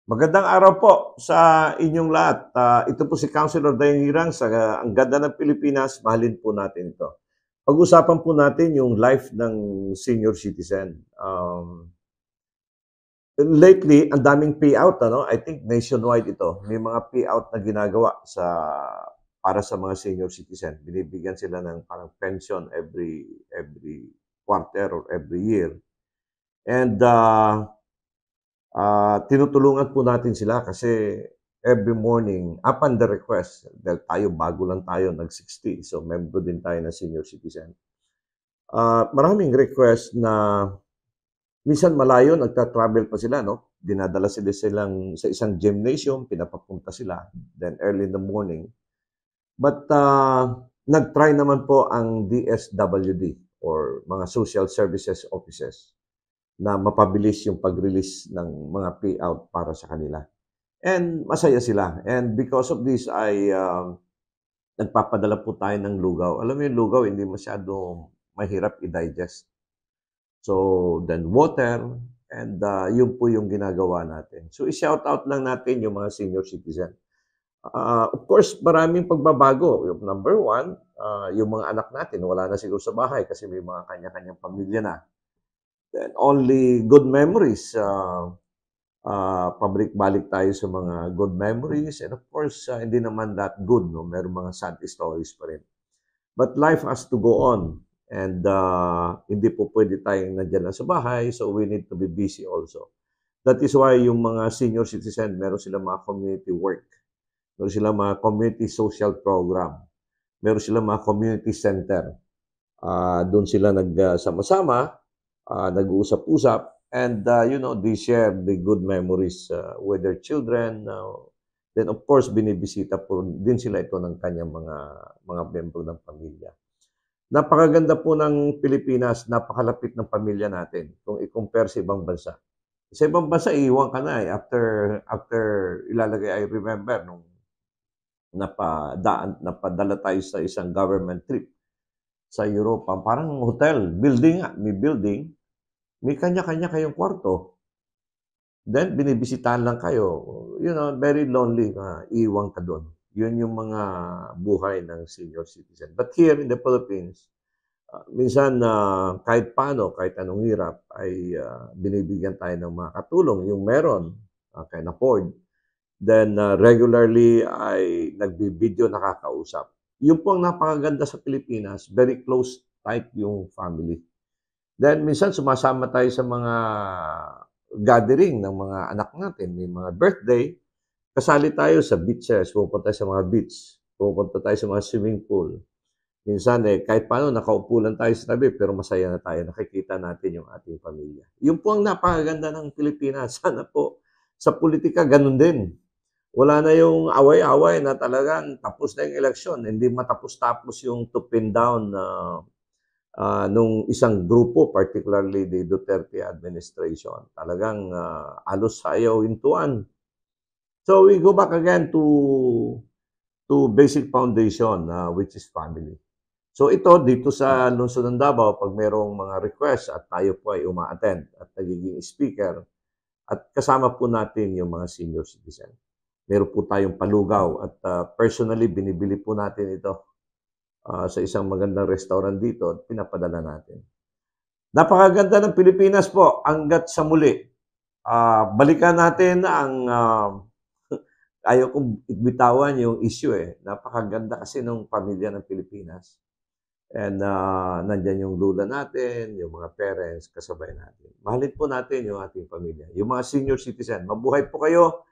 Magandang araw po sa inyong lahat. Ito po si Councilor Dayang Hirang sa Ang Ganda ng Pilipinas, mahalin po natin ito. Pag-usapan po natin yung life ng senior citizen. Lately, ang daming payout, I think nationwide ito. May mga payout na ginagawa para sa mga senior citizen. Binibigyan sila ng parang pension every quarter or every year. And tinutulungan po natin sila kasi every morning, upon the request, dahil tayo, bago lang tayo, nag-60, so member din tayo na senior citizen. Maraming request na minsan malayo, nagta-travel pa sila, no? Dinadala sila sa isang gymnasium, pinapapunta sila, then early in the morning. But nag-try naman po ang DSWD or mga social services offices na mapabilis yung pag-release ng mga payout para sa kanila. And masaya sila. And because of this, nagpapadala po tayo ng lugaw. Alam mo yung lugaw, hindi masyado mahirap i-digest. So, then water, and yun po yung ginagawa natin. So, i-shout out lang natin yung mga senior citizen. Of course, maraming pagbabago. Yung number one, yung mga anak natin, wala na siguro sa bahay kasi may mga kanya-kanyang pamilya na. Then only good memories. Pabalik-balik tayo sa mga good memories. And of course, hindi naman that good. No? Meron mga sad stories pa rin. But life has to go on. And hindi po pwede tayong nandiyan lang sa bahay. So we need to be busy also. That is why yung mga senior citizen, meron silang mga community work. Meron silang mga community social program. Meron silang mga community center. Doon sila nagsama-sama. Nag-uusap-usap, and they share the good memories with their children. Then of course, binibisita po din sila ito ng kanyang mga miyembro ng pamilya. Napakaganda po ng Pilipinas, napakalapit ng pamilya natin kung i-compare sa ibang bansa. Sa ibang bansa, iiwan ka na after ilalagay, I remember, nung napadala tayo sa isang government trip sa Europa, parang hotel, building, may building, may kanya-kanya kayong kwarto. Then, binibisitahan lang kayo. Very lonely na iiwan ka doon. Yun yung mga buhay ng senior citizen. But here in the Philippines, minsan kahit paano, kahit anong hirap, ay binibigyan tayo ng mga katulong. Yung meron, can afford. Then, regularly ay nagbibideo, nakakausap. Yung po ang napakaganda sa Pilipinas, very close, tight yung family. Then, minsan sumasama tayo sa mga gathering ng mga anak natin. May mga birthday, kasali tayo sa beaches, pupunta tayo sa mga beach, pupunta tayo sa mga swimming pool. Minsan, kahit paano, nakaupo lang tayo sa tabi, pero masaya na tayo, nakikita natin yung ating pamilya. Yung po ang napakaganda ng Pilipinas. Sana po, sa politika, ganun din. Wala na yung away-away na talagang tapos na yung eleksyon. Hindi matapos-tapos yung to pin down nung isang grupo, particularly the Duterte administration. Talagang alos sayaw hintuan. So we go back again to basic foundation, which is family. So ito, dito sa Lungsod ng Davao, pag merong mga request at tayo po ay uma-attend at nagiging speaker, at kasama po natin yung mga senior citizen. Meron po tayong palugaw at personally binibili po natin ito sa isang magandang restaurant dito at pinapadala natin. Napakaganda ng Pilipinas po hanggat sa muli. Balikan natin ang ayaw kong bitawan yung issue Napakaganda kasi ng pamilya ng Pilipinas. And nandyan yung lula natin, yung mga parents, kasabay natin. Mahalin po natin yung ating pamilya. Yung mga senior citizen, mabuhay po kayo.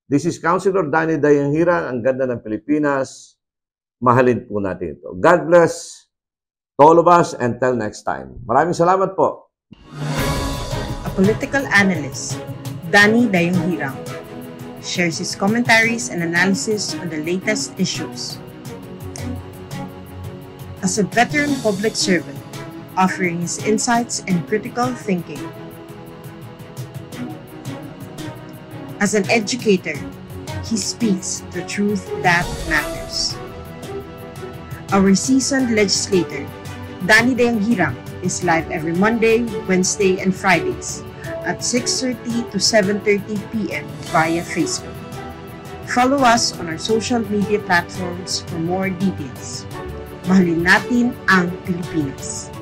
This is Councilor Danny Dayang Hirang, ang ganda ng Pilipinas. Mahalin po natin ito. God bless to all of us and till next time. Maraming salamat po. A political analyst, Danny Dayang Hirang, shares his commentaries and analysis on the latest issues. As a veteran public servant, offering his insights and critical thinking. As an educator, he speaks the truth that matters. Our seasoned legislator, Danny Dayang Hirang, is live every Monday, Wednesday, and Fridays at 6:30 to 7:30 p.m. via Facebook. Follow us on our social media platforms for more details. Mahalin natin ang Pilipinas.